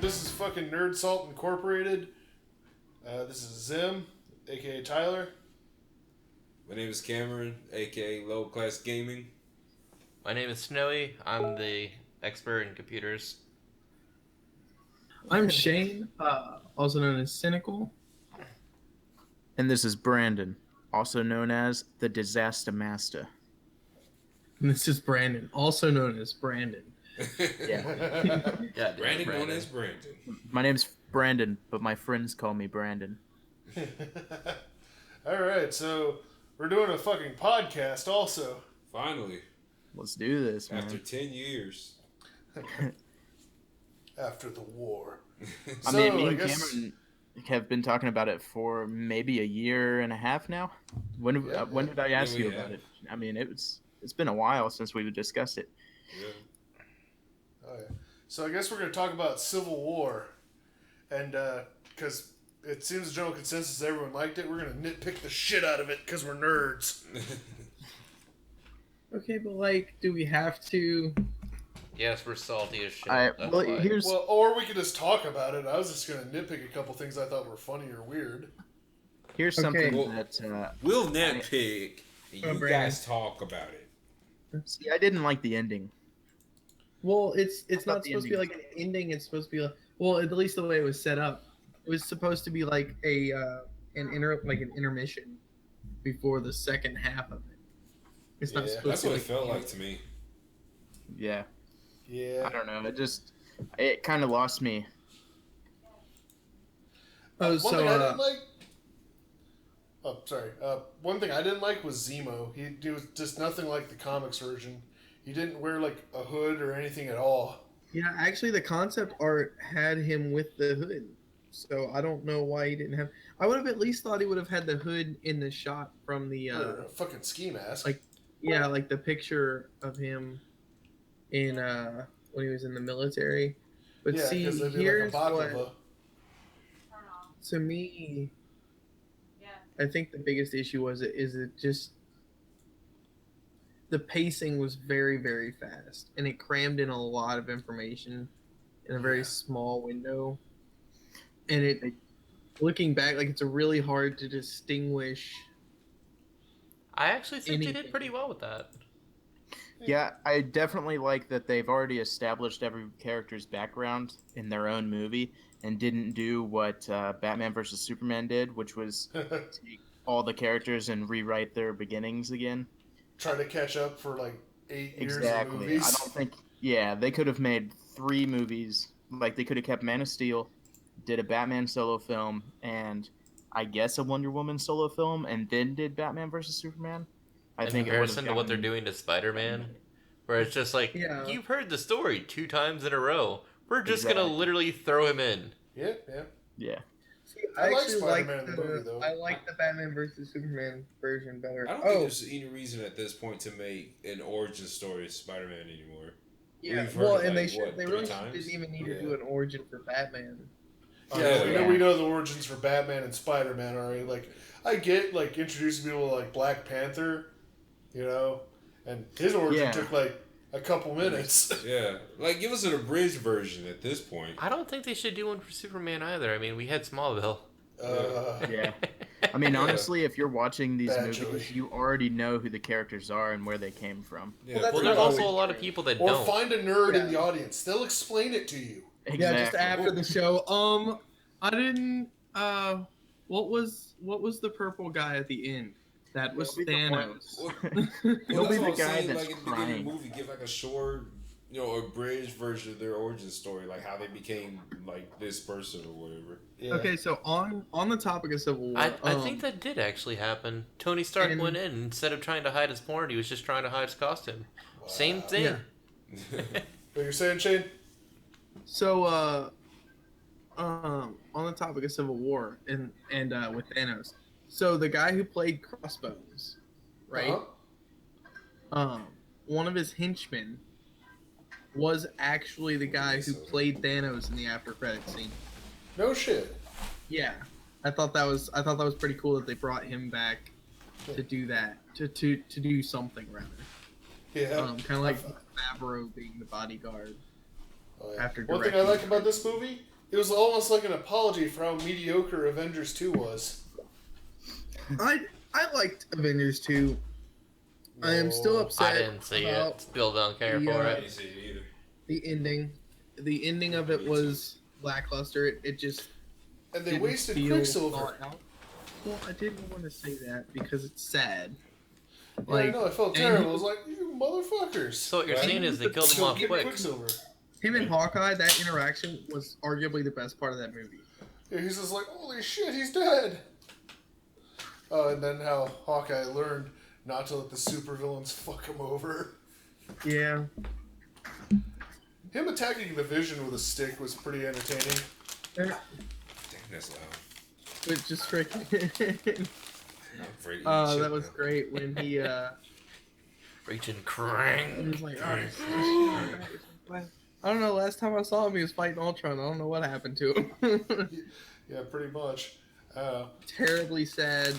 This is fucking Nerd Salt Incorporated. This is Zim, aka Tyler. My name is Cameron, aka LowClassGaming. My name is Snowy. I'm the expert in computers. I'm Shane, also known as Cynical. And this is Brandon, also known as the DizastaMasta. And this is Brandon, also known as Brandon. Yeah, Brandon known as Brandon. My name's Brandon, but my friends call me Brandon. Alright, so we're doing a fucking podcast also. Finally. Let's do this, man. After 10 years. After the war. I mean, me and Cameron have been talking about it for maybe a year and a half now. When did I ask you about it? I mean, it's been a while since we've discussed it. Yeah. Oh, yeah. So I guess we're going to talk about Civil War. And because it seems the general consensus everyone liked it, we're going to nitpick the shit out of it because we're nerds. Okay, but like, do we have to? Yes, we're salty as shit. Or we could just talk about it. I was just going to nitpick a couple things I thought were funny or weird. Here's something that... we'll nitpick, and you guys talk about it. See, I didn't like the ending. Well, it's not supposed to be like an ending. It's supposed to be like, well, at least the way it was set up. It was supposed to be like an intermission before the second half of it. It's not supposed that's to be what it felt like to me. Yeah. Yeah. I don't know. It kind of lost me. One thing I didn't like. Oh, sorry. One thing I didn't like was Zemo. He was just nothing like the comics version. He didn't wear like a hood or anything at all. Yeah, actually, the concept art had him with the hood, so I don't know why he didn't have. I would have at least thought he would have had the hood in the shot from the a fucking ski mask. like the picture of him in when he was in the military. But see, here's what to me. I think the biggest issue is it just the pacing was very, very fast, and it crammed in a lot of information in a very small window. And it, looking back, like it's really hard to distinguish. I actually think they did pretty well with that. Yeah, I definitely like that they've already established every character's background in their own movie and didn't do what Batman vs. Superman did, which was take all the characters and rewrite their beginnings again. Try to catch up for like 8 years Exactly. of movies. I don't think... Yeah, they could have made 3 movies. Like, they could have kept Man of Steel, did a Batman solo film, and I guess a Wonder Woman solo film, and then did Batman vs. Superman. In comparison to what they're doing to Spider-Man, where it's just like, you've heard the story 2 times in a row. We're just going to literally throw him in. Yeah. See, I like Spider-Man in the movie, though. I like the Batman vs. Superman version better. I don't think there's any reason at this point to make an origin story of Spider-Man anymore. Yeah, well, and they really didn't even need to do an origin for Batman. We know the origins for Batman and Spider-Man already. Like, I get, like, introducing people to, like, Black Panther, you know, and his origin took, like, a couple minutes. Yeah. Like, give us an abridged version at this point. I don't think they should do one for Superman either. I mean, we had Smallville. Yeah. I mean, honestly, if you're watching these movies, you already know who the characters are and where they came from. Yeah. Well, there's also a lot of people that don't. Or find a nerd in the audience. They'll explain it to you. Exactly. Yeah, just after the show. I didn't. What was the purple guy at the end? That was Thanos. He'll be the guy that's like, at the beginning of the movie, give like a short, abridged version of their origin story, like how they became like this person or whatever. Yeah. Okay, so on the topic of Civil War, I think that did actually happen. Tony Stark went in, instead of trying to hide his porn, he was just trying to hide his costume. Wow. Same thing. Yeah. What you're saying, Shane? So, on the topic of Civil War and with Thanos. So the guy who played Crossbones, right? One of his henchmen was actually the guy who played Thanos in the after credits scene. No shit. Yeah, I thought that was pretty cool that they brought him back to do that, to do something rather. Yeah. Kind of like Favreau being the bodyguard. One thing I like about this movie It was almost like an apology for how mediocre Avengers 2 was. I liked Avengers 2. No. I am still upset. I didn't see it. Still don't care for it. I didn't see it either. The ending. The ending of it was lackluster. It just... And they wasted Quicksilver. Well, I didn't want to say that because it's sad. Yeah, I know. I felt terrible. I was like, you motherfuckers. So what you're saying is they killed him off quick. Quicksilver. Him and Hawkeye, that interaction was arguably the best part of that movie. Yeah, he's just like, holy shit, he's dead. And then how Hawkeye learned not to let the supervillains fuck him over. Yeah. Him attacking the Vision with a stick was pretty entertaining. Damn, that's loud. But just freaking... Oh, that was great when he, Reaching Krang. He was like, alright. I don't know, last time I saw him, he was fighting Ultron. I don't know what happened to him. Yeah, pretty much. Terribly sad.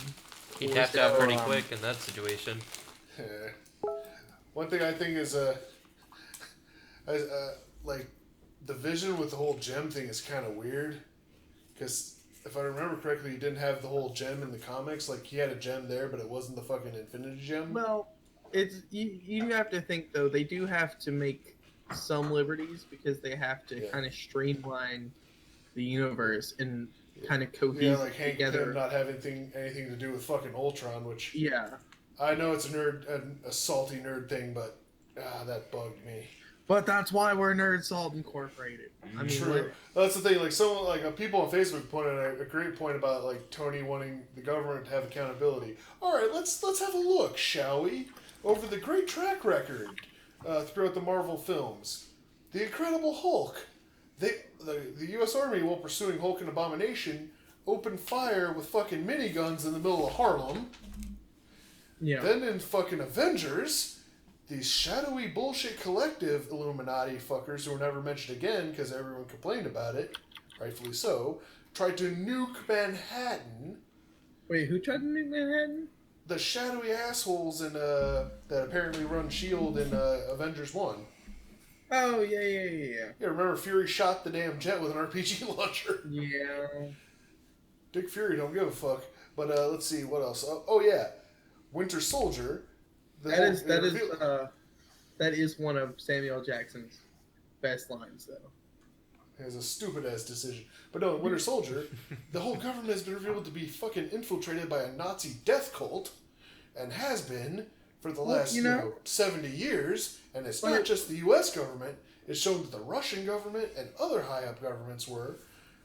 He tapped out pretty quick in that situation. One thing I think is, like, the Vision with the whole gem thing is kind of weird. Because if I remember correctly, he didn't have the whole gem in the comics. Like, he had a gem there, but it wasn't the fucking Infinity Gem. Well, it's you have to think, though, they do have to make some liberties because they have to kind of streamline the universe and kind of cohese like Hank together. Not having anything to do with fucking Ultron, which... Yeah. I know it's a salty nerd thing, but that bugged me. But that's why we're Nerd Salt Incorporated. I mean, true. That's the thing. Like people on Facebook pointed out a great point about like Tony wanting the government to have accountability. All right, let's have a look, shall we, over the great track record throughout the Marvel films. The Incredible Hulk. The U.S. Army, while pursuing Hulk and Abomination, opened fire with fucking miniguns in the middle of Harlem. Yeah. Then in fucking Avengers, these shadowy bullshit collective Illuminati fuckers who were never mentioned again because everyone complained about it, rightfully so, tried to nuke Manhattan. Wait, who tried to nuke Manhattan? The shadowy assholes in that apparently run S.H.I.E.L.D. in Avengers 1. Oh, yeah. Yeah, remember Fury shot the damn jet with an RPG launcher? Yeah. Dick Fury don't give a fuck. But let's see, what else? Oh yeah, Winter Soldier. That is one of Samuel Jackson's best lines, though. It was a stupid-ass decision. But no, in Winter Soldier, the whole government has been revealed to be fucking infiltrated by a Nazi death cult, and has been for the last 70 years, and it's not just the U.S. government, it's shown that the Russian government and other high-up governments were.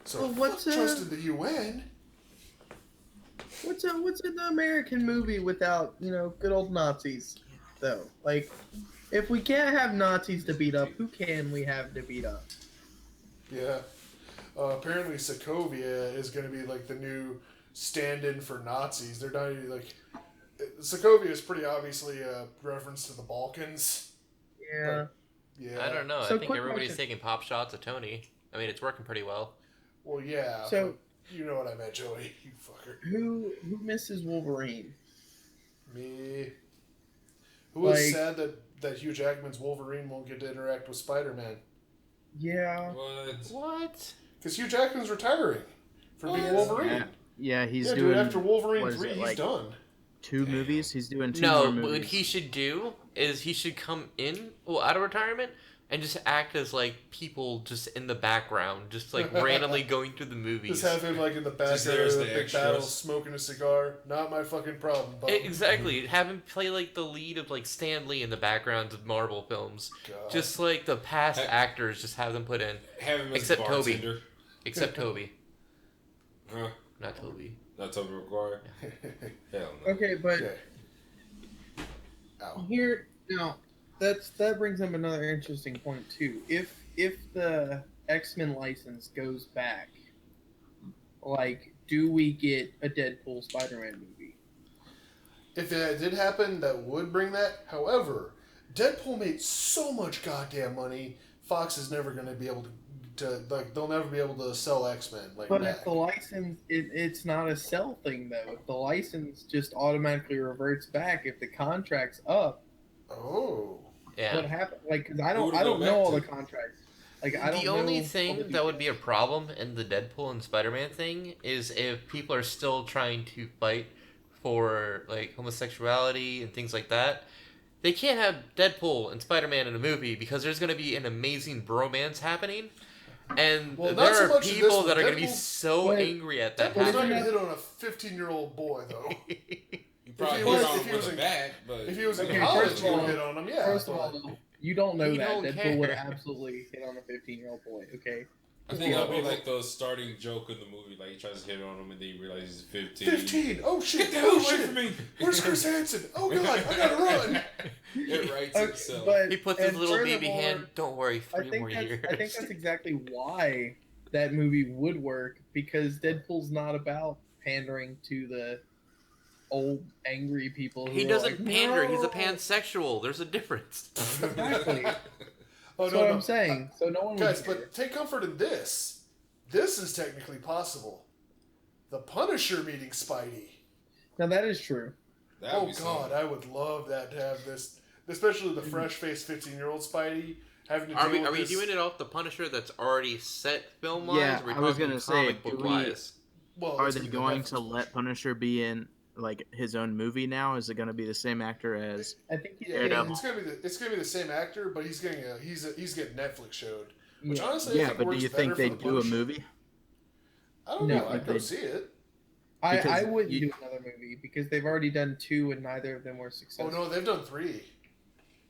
So trusted the UN. What's an American movie without, good old Nazis, though? Like, if we can't have Nazis to beat up, who can we have to beat up? Yeah. Apparently Sokovia is going to be, like, the new stand-in for Nazis. They're not even, like... Sokovia is pretty obviously a reference to the Balkans. Yeah. Yeah. I don't know. So I think everybody's taking pop shots at Tony. I mean, it's working pretty well. Well, yeah. So... You know what I meant, Joey. You fucker. Who misses Wolverine? Me. Who was sad that Hugh Jackman's Wolverine won't get to interact with Spider-Man? Yeah. What? Because Hugh Jackman's retiring from being Wolverine. Yeah, he's doing... Dude, after Wolverine 3, he's done. 2 movies? He's doing 2 more movies. No, what he should do is he should come out of retirement and just act as, like, people just in the background, just, like, randomly going through the movies. Just have him, like, in the back there of the big battle, smoking a cigar. Not my fucking problem, Bob. Exactly. Have him play, like, the lead of, like, Stan Lee in the background of Marvel films. God. Just, like, the past actors, just have them put in. Have him as except Toby. Except Toby. Huh? Not Toby. Not Toby Maguire? Hell no. Okay, but... Yeah. Here... No. That brings up another interesting point too. If the X-Men license goes back, like, do we get a Deadpool Spider-Man movie? If that did happen, that would bring that. However, Deadpool made so much goddamn money, Fox is never going to be able to like, they'll never be able to sell X-Men. Like, but if the license, it's not a sell thing though. If the license just automatically reverts back, if the contract's up. Oh. Yeah. What happened? Like, because I don't know all the contracts. Like, I don't know. The only thing that would be a problem in the Deadpool and Spider-Man thing is if people are still trying to fight for like homosexuality and things like that. They can't have Deadpool and Spider-Man in a movie because there's going to be an amazing bromance happening. And there are people that are going to be so angry at that. Deadpool's not going to hit on a 15-year-old boy, though. If he was in college, he would hit on him, yeah. First of all, you don't know that. Deadpool would absolutely hit on a 15-year-old boy, okay? I think that'll be like the starting joke in the movie. Like, he tries to hit on him and then he realizes he's 15. 15! Oh, shit! Get the hell away from me! Where's Chris Hansen? Oh, God, I gotta run! It writes itself. He puts his little baby hand, don't worry, 3 more years. I think that's exactly why that movie would work, because Deadpool's not about pandering to the old, angry people. He doesn't pander, he's a pansexual. There's a difference. Exactly. That's what I'm saying. So no one guys, but take comfort in this. This is technically possible. The Punisher meeting Spidey. Now that is true. God, I would love that to have this, especially the fresh-faced 15-year-old Spidey having to. Are we doing it off the Punisher that's already set film-wise? Yeah, I was gonna say, well, are they going to let Punisher be in like his own movie now? Is it going to be the same actor as? I think it's gonna be the same actor, but he's getting Netflix showed. Which honestly, I think but do you think they'd do a movie? I don't know. I'd go see it. I wouldn't do another movie because they've already done 2 and neither of them were successful. Oh no, they've done 3.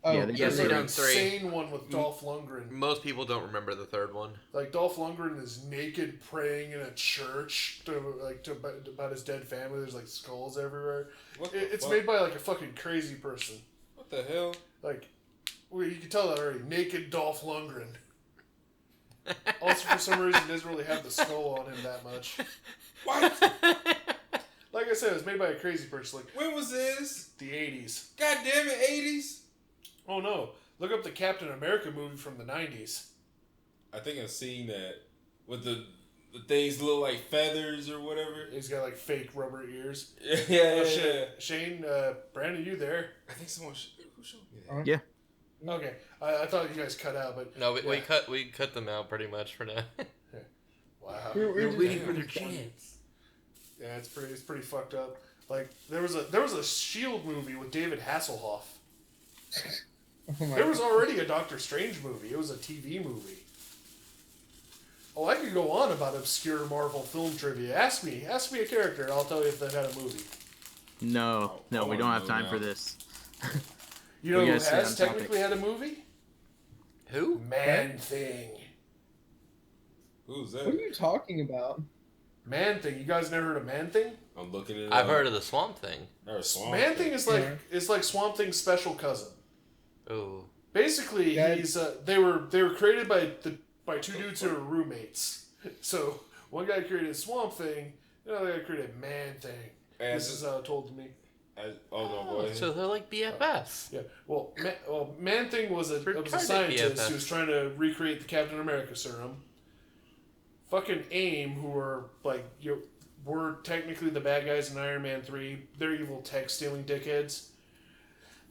Oh, yeah, they've done 3. Insane one with Dolph Lundgren. Most people don't remember the 3rd one. Like Dolph Lundgren is naked praying in a church about his dead family. There's like skulls everywhere. It's made by like a fucking crazy person. What the hell? Like, well, you can tell that already. Naked Dolph Lundgren. Also, for some reason, doesn't really have the skull on him that much. What? Like I said, it was made by a crazy person. Like, when was this? The 80s. God damn it, 80s? Oh no! Look up the Captain America movie from the 90s. I think I've seen that with the things look like feathers or whatever. He's got like fake rubber ears. Yeah. Shane, Brandon, you there? I think someone who showed me that. Yeah. Okay, I thought you guys cut out, but no, we cut them out pretty much for now. Wow, we're waiting for their chance. Yeah, it's pretty fucked up. Like there was a Shield movie with David Hasselhoff. There was already a Doctor Strange movie. It was a TV movie. Oh, I could go on about obscure Marvel film trivia. Ask me a character, and I'll tell you if they've had a movie. No, we don't have time for this. You know who has technically had a movie? Who? Man-Thing. Who's that? What are you talking about? Man-Thing. You guys never heard of Man-Thing? I'm looking at it. I've heard of the Swamp Thing. Man-Thing is like Swamp Thing's special cousin. Oh. Basically, they were created by 2 dudes who were roommates. So one guy created Swamp Thing, the other guy created Man-Thing. This is told to me. Go ahead. So they're like BFFs. Yeah. Well, Man-Thing was a scientist BFFs. who was trying to recreate the Captain America serum. Fucking AIM, who were like were technically the bad guys in Iron Man 3. They're evil tech-stealing dickheads.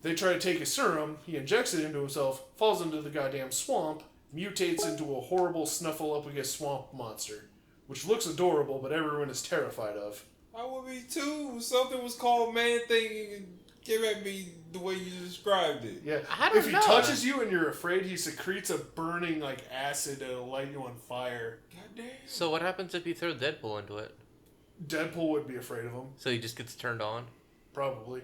They try to take his serum, he injects it into himself, falls into the goddamn swamp, mutates into a horrible Snuffleupagus swamp monster, which looks adorable, but everyone is terrified of. I would be too. Something was called Man-Thing and came at me the way you described it. Yeah. If he touches you and you're afraid, he secretes a burning like acid that'll light you on fire. Goddamn. So what happens if you throw Deadpool into it? Deadpool would be afraid of him. So he just gets turned on? Probably.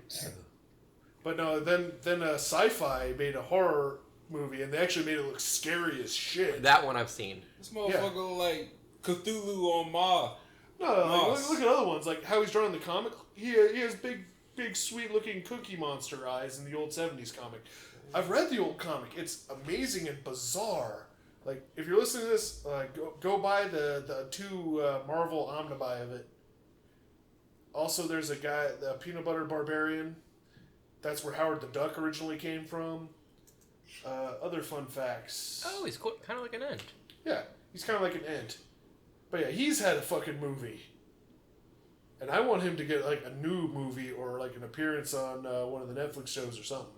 But no, then Sci-Fi made a horror movie, and they actually made it look scary as shit. That one I've seen. This motherfucker like Cthulhu on Mars. No, look at other ones, like how he's drawn in the comic. He has big, sweet-looking cookie monster eyes in the old 70s comic. I've read the old comic. It's amazing and bizarre. Like, if you're listening to this, go buy the 2 Marvel Omnibuy of it. Also, there's a guy, the Peanut Butter Barbarian. That's where Howard the Duck originally came from. Other fun facts. Oh, he's kind of like an Ent. Yeah, he's kind of like an Ent. But yeah, he's had a fucking movie. And I want him to get like a new movie or like an appearance on one of the Netflix shows or something.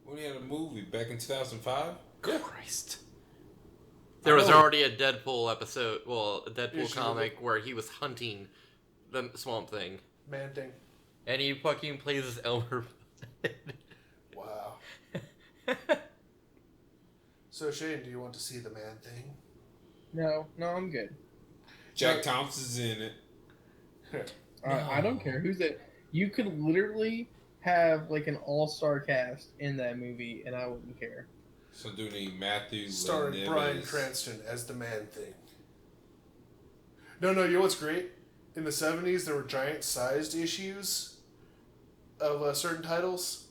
When he had a movie back in 2005? Christ. There was already a Deadpool episode, a Deadpool comic where he was hunting the Swamp Thing. Man-Thing. And he fucking plays as Elmer. Wow. So, Shane, do you want to see the Man-Thing? No, I'm good. Jack Thompson's in it. I don't care who's it. You could literally have like an all-star cast in that movie, and I wouldn't care. So do need Matthew. Starring Bryan Cranston as the Man-Thing. No, you know what's great? In the 70s, there were giant-sized issues of certain titles.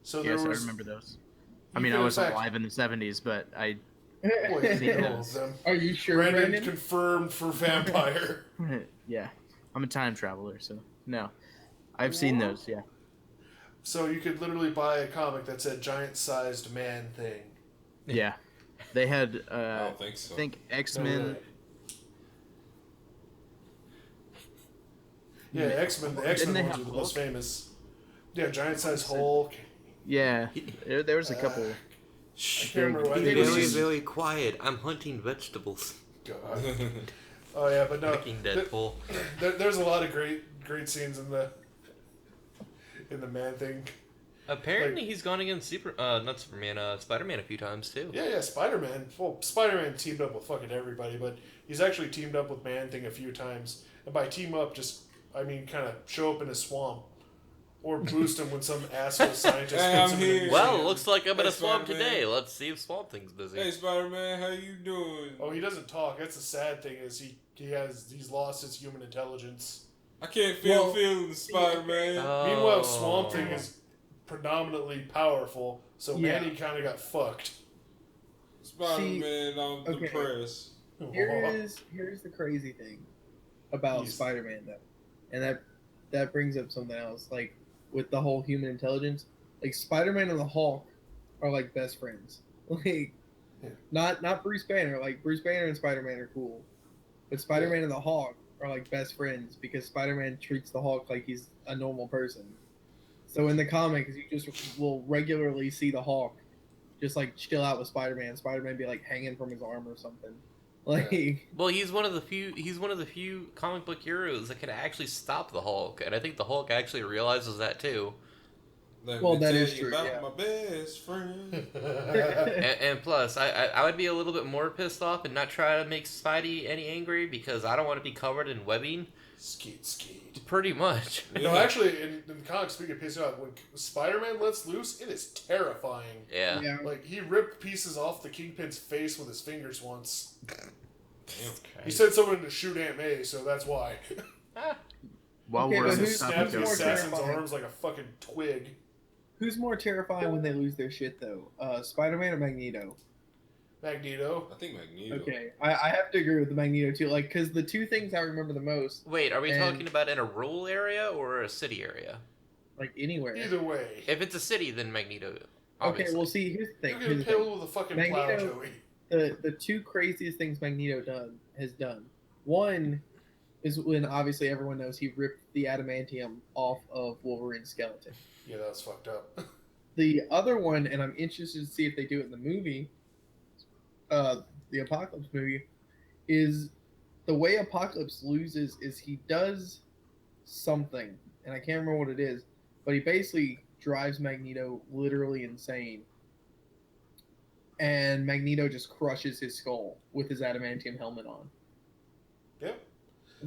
So yes, I remember those. I mean, I was alive in the 70s, but I... them. Are you sure, Brandon confirmed for Vampire. Yeah. I'm a time traveler, so... No. I've seen those, yeah. So you could literally buy a comic that said giant-sized Man-Thing. Yeah. They had, I don't think so. I think X-Men... No, yeah, X-Men. The X-Men ones were the most famous. Yeah, giant-sized Hulk. Yeah. There was a couple... I can't remember what Be very, very quiet. I'm hunting vegetables. God. Oh yeah, but no. Fucking Deadpool. There's a lot of great scenes in the Man-Thing. Apparently, he's gone against Spider-Man a few times too. Yeah, Spider-Man. Well, Spider-Man teamed up with fucking everybody, but he's actually teamed up with Man-Thing a few times. And by team up, kind of show up in a swamp. Or boost him when some asshole scientist puts him in. Well, looks like I'm in a swamp today. Let's see if Swamp Thing's busy. Hey, Spider-Man, how you doing? Oh, he doesn't talk. That's the sad thing is he's lost his human intelligence. I can't feel feelings, Spider-Man. Meanwhile, Swamp Thing is predominantly powerful, so Manny kind of got fucked. Spider-Man, I'm depressed. Here's the crazy thing about Spider-Man though, and that brings up something else. Like with the whole human intelligence, like Spider-Man and the Hulk are like best friends. Like not Bruce Banner. Like Bruce Banner and Spider-Man are cool, but Spider-Man and the Hulk are like best friends because Spider-Man treats the Hulk like he's a normal person. So in the comics, you just will regularly see the Hulk just like chill out with Spider-Man. Spider-Man be like hanging from his arm or something. Like, well, he's one of the few comic book heroes that can actually stop the Hulk, and I think the Hulk actually realizes that too. That is true. About my best friend. and plus, I would be a little bit more pissed off and not try to make Spidey any angry because I don't want to be covered in webbing. Skeet. Pretty much. No, actually, in the comics, speaking of pissing off, when Spider-Man lets loose, it is terrifying. Yeah. Like, he ripped pieces off the Kingpin's face with his fingers once. Damn. He said someone to shoot Aunt May, so that's why. While we're on He this snapped topic, the assassin's arms like a fucking twig. Who's more terrifying when they lose their shit though? Spider-Man or Magneto? Magneto. I think Magneto. Okay, I have to agree with the Magneto too. Like, because the two things I remember the most. Wait, are we talking about in a rural area or a city area? Like anywhere. Either way. If it's a city, then Magneto. Obviously. Okay, well, see, here's the thing. You're gonna kill with a fucking plow, Joey. The two craziest things Magneto has done. One is when obviously everyone knows he ripped the adamantium off of Wolverine's skeleton. Yeah, that was fucked up. The other one, and I'm interested to see if they do it in the movie, the Apocalypse movie, is the way Apocalypse loses is he does something, and I can't remember what it is, but he basically drives Magneto literally insane. And Magneto just crushes his skull with his adamantium helmet on. Yep.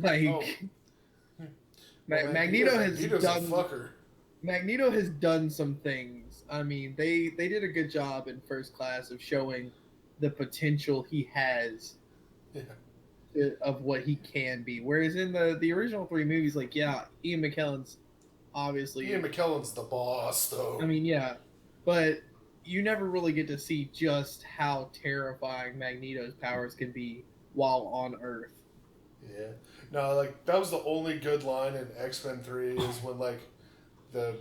Like, Magneto has done. A fucker. Magneto has done some things. I mean, they did a good job in First Class of showing the potential he has of what he can be. Whereas in the original three movies, like, yeah, Ian McKellen's obviously... Ian McKellen's the boss, though. I mean, yeah. But you never really get to see just how terrifying Magneto's powers can be while on Earth. Yeah. No, like, that was the only good line in X-Men 3 is when, like, the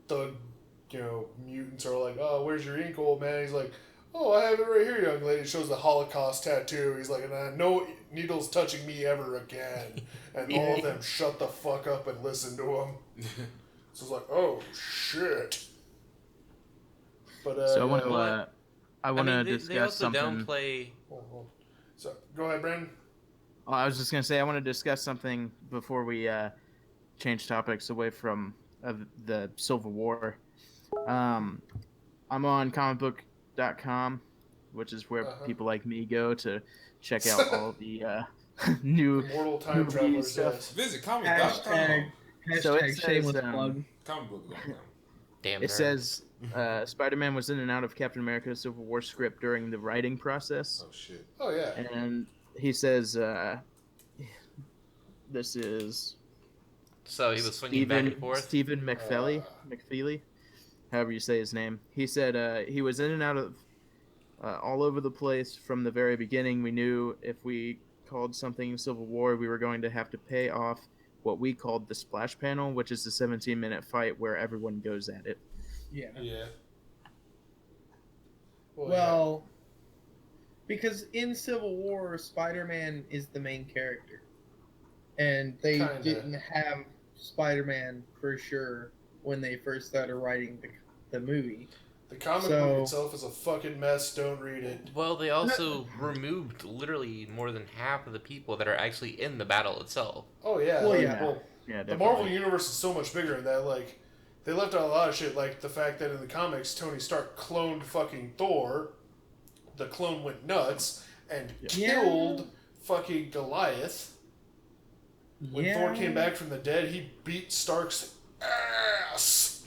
thug, mutants are like, oh, where's your ink, old man? He's like, oh, I have it right here, young lady. Shows the Holocaust tattoo. He's like, no needles touching me ever again. And all of them shut the fuck up and listen to him. So it's like, oh, shit. But, so I want to discuss they also something. downplay. So go ahead, Brandon. Oh, I was just gonna say I want to discuss something before we change topics away from the Civil War. I'm on comicbook.com, which is where people like me go to check out all the new Immortal time travelers stuff. yes. Visit comic.com. So it says, plug. Comicbook.com. Damn it nerd. says Spider-Man was in and out of Captain America's Civil War script during the writing process. Oh shit. Oh yeah. And he says this is So he was swinging back and forth. Stephen McFeely, however you say his name. He said he was in and out of all over the place from the very beginning. We knew if we called something Civil War, we were going to have to pay off what we called the splash panel, which is the 17-minute fight where everyone goes at it. Yeah. Yeah. Well, because in Civil War, Spider-Man is the main character. And they didn't have Spider-Man for sure when they first started writing the movie. The comic book itself is a fucking mess. Don't read it. Well, they also removed literally more than half of the people that are actually in the battle itself. Oh yeah. Well, yeah. The Marvel universe is so much bigger than that. Like, they left out a lot of shit. Like the fact that in the comics, Tony Stark cloned fucking Thor. The clone went nuts and killed fucking Goliath. When Thor came back from the dead, he beat Stark's ass.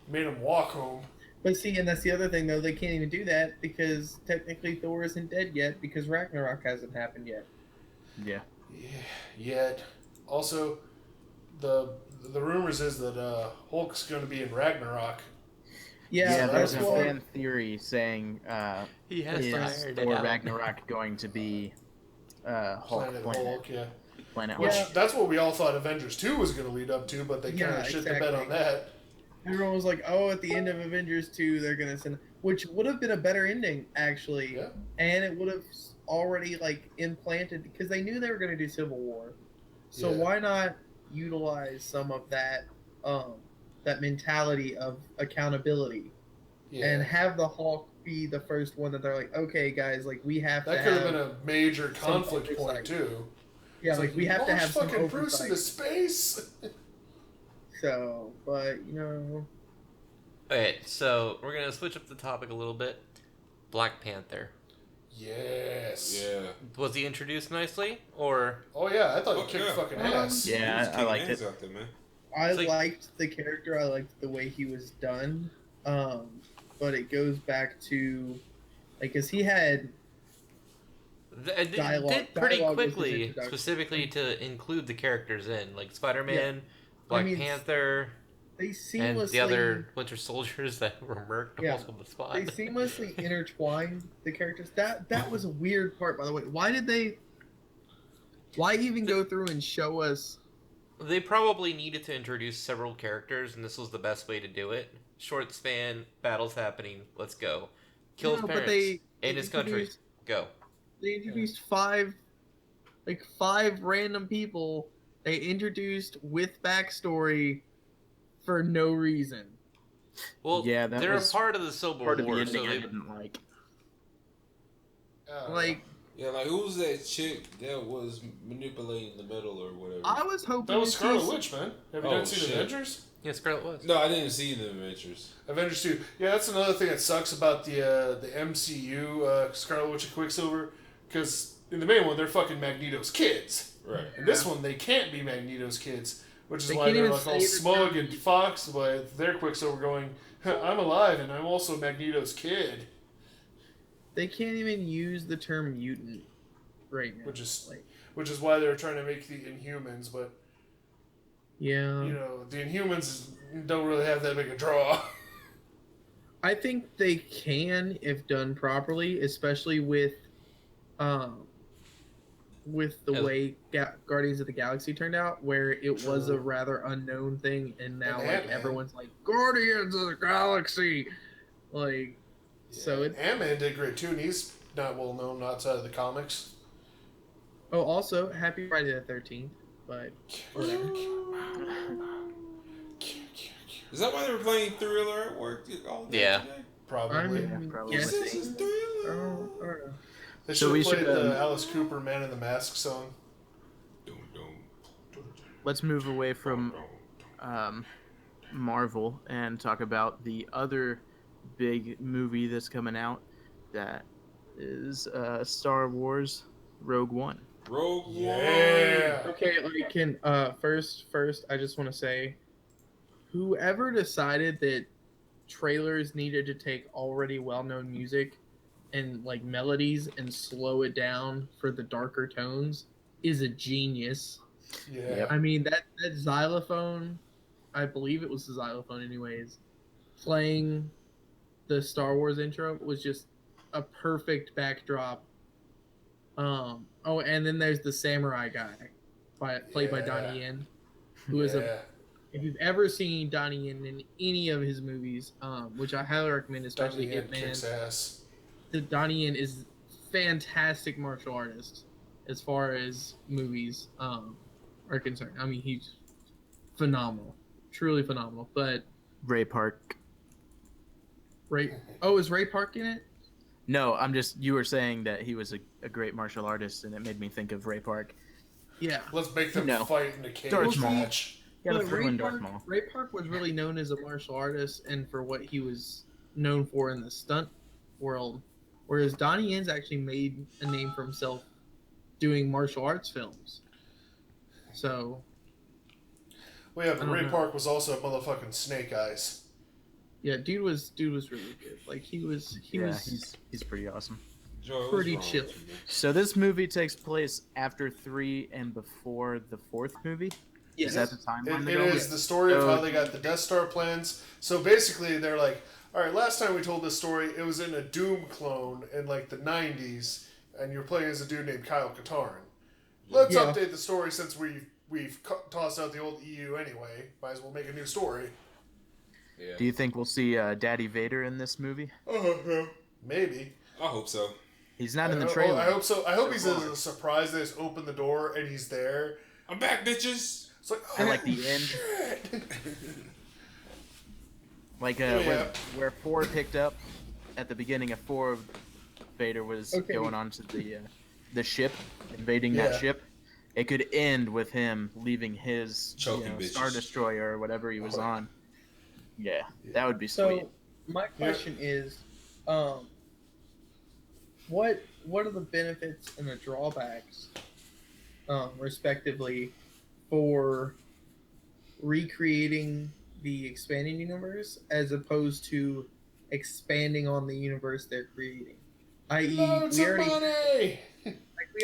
Made him walk home. But see, and that's the other thing, though. They can't even do that because technically Thor isn't dead yet because Ragnarok hasn't happened yet. Yeah. Yet. Also, the rumors is that Hulk's going to be in Ragnarok. Yeah, there's a fan theory saying he has is Thor Ragnarok going to be Hulk Planet Hulk, yeah. Planet Which, Hulk. that's what we all thought Avengers 2 was going to lead up to, but they kind of shit the bed on that. Everyone was like, oh, at the end of Avengers 2, they're going to send... Which would have been a better ending, actually. Yeah. And it would have already, like, implanted... Because they knew they were going to do Civil War. So why not utilize some of that that mentality of accountability and have the Hulk be the first one that they're like, okay, guys, like, we have to have... That could have been a major conflict point, too. Yeah, it's like we have to have some fucking oversight. Bruce into space. So, but, you know... Okay, so we're going to switch up the topic a little bit. Black Panther. Yes. Yeah. Was he introduced nicely, or... Oh, yeah, I thought he kicked fucking ass. Yeah, I liked it. Out there, man. I liked the character. I liked the way he was done. But it goes back to... Like, because he had... It did pretty quickly, specifically to include the characters in, like Spider-Man, Black Panther, and the other Winter Soldiers that were murked almost on the spot. They seamlessly intertwined the characters. That was a weird part, by the way. Why even go through and show us? They probably needed to introduce several characters, and this was the best way to do it. Short span, battles happening, let's go. Kill his parents in his country, go. They introduced five random people. They introduced with backstory for no reason. Well, yeah, they're a part of the Civil War, so they didn't like. Yeah, like who's that chick that was manipulating the metal or whatever? I was hoping that was Scarlet Witch, man. Have you not seen Avengers? Yeah, Scarlet Witch. No, I didn't see the Avengers. Avengers 2. Yeah, that's another thing that sucks about the MCU, Scarlet Witch and Quicksilver, because in the main one, they're fucking Magneto's kids. Right. In this one, they can't be Magneto's kids, which is why they're like all smug and fox with their Quicksilver going, I'm alive and I'm also Magneto's kid. They can't even use the term mutant right now. Which is why they're trying to make the Inhumans, but yeah, you know, the Inhumans don't really have that big a draw. I think they can if done properly, especially with the way Guardians of the Galaxy turned out, where it was a rather unknown thing, and now everyone's like Guardians of the Galaxy, like. Yeah. So Ant-Man did great too, and he's not well known outside of the comics. Oh, also Happy Friday the 13th, but whatever. Is that why they were playing Thriller at work all day today? Probably. Probably. They should have played the Alice Cooper Man in the Mask song. Let's move away from Marvel and talk about the other big movie that's coming out. That is Star Wars Rogue One. Rogue One. Okay, first I just want to say, whoever decided that trailers needed to take already well-known music and like melodies and slow it down for the darker tones is a genius. Yeah. I mean that xylophone, I believe it was the xylophone anyways, playing the Star Wars intro was just a perfect backdrop. And then there's the samurai guy played by Donnie Yen, who is if you've ever seen Donnie Yen in any of his movies, which I highly recommend, especially Hitman. The Donnie Yen is fantastic martial artist as far as movies are concerned. I mean, he's phenomenal, truly phenomenal. But Ray Park. Is Ray Park in it? No, you were saying that he was a great martial artist, and it made me think of Ray Park. Yeah. Let's make them fight in a cage match. Ray Park was really known as a martial artist and for what he was known for in the stunt world, whereas Donnie Yen's actually made a name for himself doing martial arts films. So. Well, yeah, but Ray Park was also a motherfucking Snake Eyes. Yeah, dude was really good. Like he's pretty awesome. Pretty chill. So this movie takes place after 3 and before the 4th movie. Yes. Is that the timeline? It is the story of how they got the Death Star plans. So basically, they're like, all right, last time we told this story, it was in a Doom clone in like the 90s, and you're playing as a dude named Kyle Katarn. Let's update the story since we've tossed out the old EU anyway. Might as well make a new story. Yeah. Do you think we'll see Daddy Vader in this movie? Maybe. I hope so. He's not in the trailer. I hope so. I hope he's a surprise. They just open the door and he's there. I'm back, bitches. It's like, I like the end. Like where 4 picked up at the beginning of 4, Vader was going onto the ship, invading that ship. It could end with him leaving his Star Destroyer or whatever he was on. Yeah, that would be sweet. So my question is, what are the benefits and the drawbacks, respectively, for recreating the expanding universe as opposed to expanding on the universe they're creating? I.e., we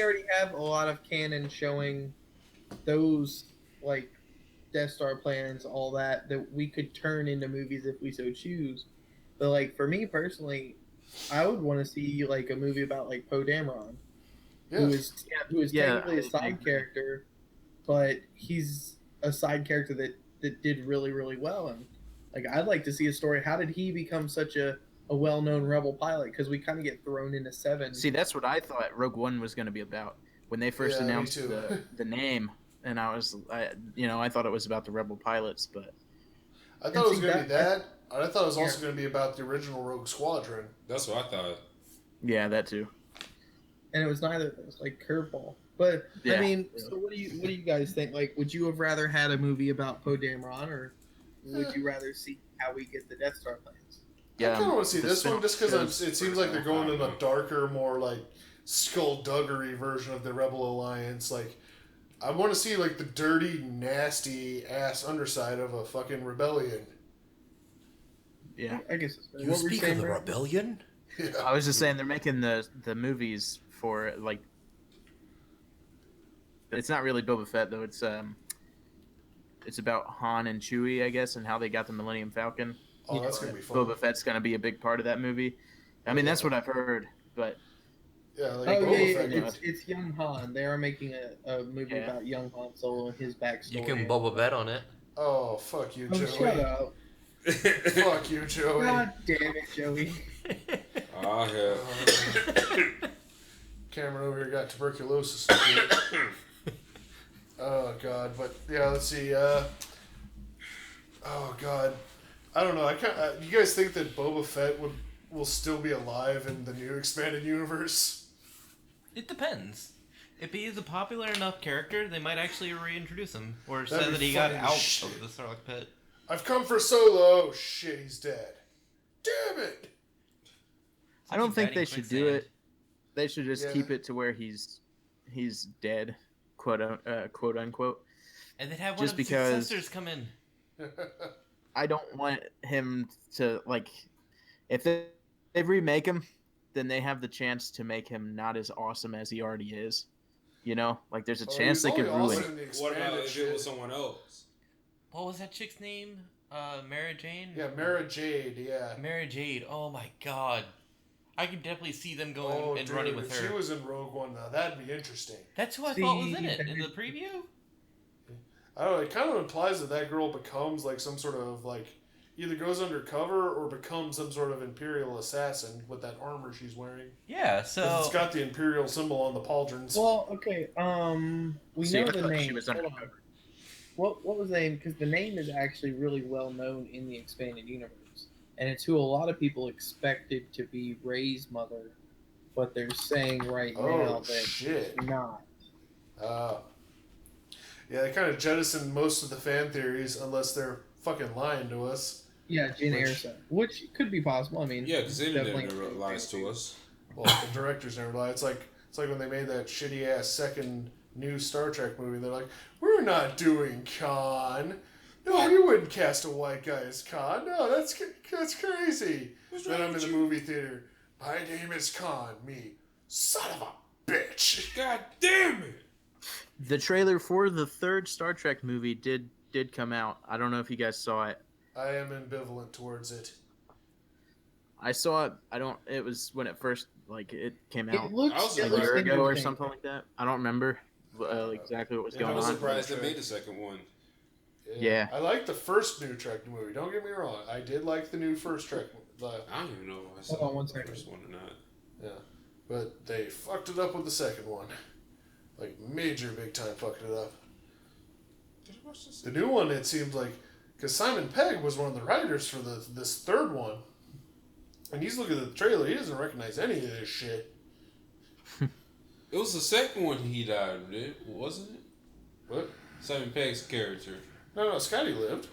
already have a lot of canon showing those like Death Star plans, all that we could turn into movies if we so choose. But like for me personally, I would want to see like a movie about like Poe Dameron, who is technically a side character, but he's a side character that did really, really well. And like I'd like to see a story. How did he become such a well-known rebel pilot? Because we kind of get thrown into 7. See, that's what I thought Rogue One was going to be about when they first announced the name. And I thought it was about the rebel pilots, but I thought it was going to be that. I thought it was also going to be about the original Rogue Squadron. That's what I thought. Yeah, that too. And it was neither of those, like curveball. But I mean, so what do you guys think? Like, would you have rather had a movie about Poe Dameron, or would you rather see how we get the Death Star plans? Yeah, I kind of want to see this one just because it seems like they're going in a darker, more like skullduggery version of the Rebel Alliance. Like, I want to see like the dirty, nasty ass underside of a fucking rebellion. Yeah, I guess. You speak of the rebellion? Yeah. I was just saying they're making the movies for like. It's not really Boba Fett though. It's about Han and Chewie, I guess, and how they got the Millennium Falcon. Oh, that's gonna be fun. Boba Fett's gonna be a big part of that movie. I mean, that's what I've heard, but. Yeah, like Boba Fett. It's young Han. They are making a movie about young Han Solo and his backstory. You can Boba Fett on it. Oh, fuck you, Joey. Shut up. Fuck you, Joey. God damn it, Joey. Ah, hell. Cameron over here got tuberculosis. Oh, God. But, yeah, let's see. Oh, God. I don't know. You guys think that Boba Fett would will still be alive in the new expanded universe? It depends. If he's a popular enough character, they might actually reintroduce him. Or say that he got out of the Sarlacc pit. I've come for Solo. Oh, shit, he's dead. Damn it! I don't think they should do it. They should just keep it to where he's dead, quote unquote. And then have one of the successors come in. I don't want him to, like, if they remake him, then they have the chance to make him not as awesome as he already is. You know, like there's a chance they could ruin it. What about if it was someone else? What was that chick's name? Mara Jane? Yeah, Mara Jade, yeah. Mara Jade, oh my god. I could definitely see them going and running with her. If she was in Rogue One, now that'd be interesting. That's who I thought was in it, in the preview. I don't know, it kind of implies that girl becomes like some sort of like, either goes undercover or becomes some sort of Imperial assassin with that armor she's wearing. Yeah, so... It's got the Imperial symbol on the pauldrons. Well, okay, we know the name. She was undercover. What was the name? Because the name is actually really well known in the expanded universe. And it's who a lot of people expected to be Rey's mother, but they're saying now that it's not. Yeah, they kind of jettisoned most of the fan theories, unless they're fucking lying to us. Yeah, Jyn Erso, which could be possible. I mean, yeah, because the internet never lies to us. Well, the directors never lie. It's like when they made that shitty ass second new Star Trek movie. They're like, we're not doing Khan. No, you wouldn't cast a white guy as Khan. No, that's crazy. Then I'm in the movie theater. My name is Khan. Me, son of a bitch. God damn it. The trailer for the third Star Trek movie did come out. I don't know if you guys saw it. I am ambivalent towards it. I saw it. It was when it first it came out. It looks a year ago or something like that. I don't remember exactly what was going on. I was surprised they made the second one. Yeah. I like the first new Trek movie. Don't get me wrong. I did like the new first Trek. I don't even know if I saw the first one or not. Yeah. But they fucked it up with the second one. Like, major big time fucked it up. Did I watch this? The new one, it seemed like... Because Simon Pegg was one of the writers for this third one. And he's looking at the trailer. He doesn't recognize any of this shit. It was the second one he died, wasn't it? What? Simon Pegg's character. No, Scotty lived.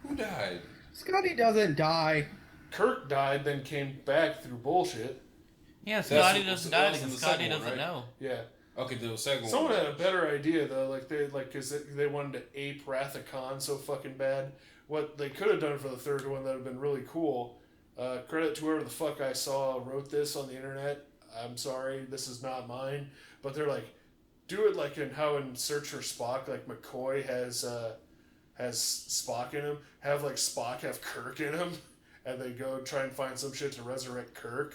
Who died? Scotty doesn't die. Kirk died, then came back through bullshit. Yeah, Scotty doesn't die because Scotty doesn't know. Yeah. Okay, the second Someone one. had a better idea though, because they wanted to ape Wrath of Khan so fucking bad. What they could have done for the third one that would have been really cool. Credit to whoever the fuck I saw wrote this on the internet. I'm sorry, this is not mine. But they're like, do it like in Search for Spock, like McCoy has Spock in him. Have like Spock have Kirk in him, and they go try and find some shit to resurrect Kirk.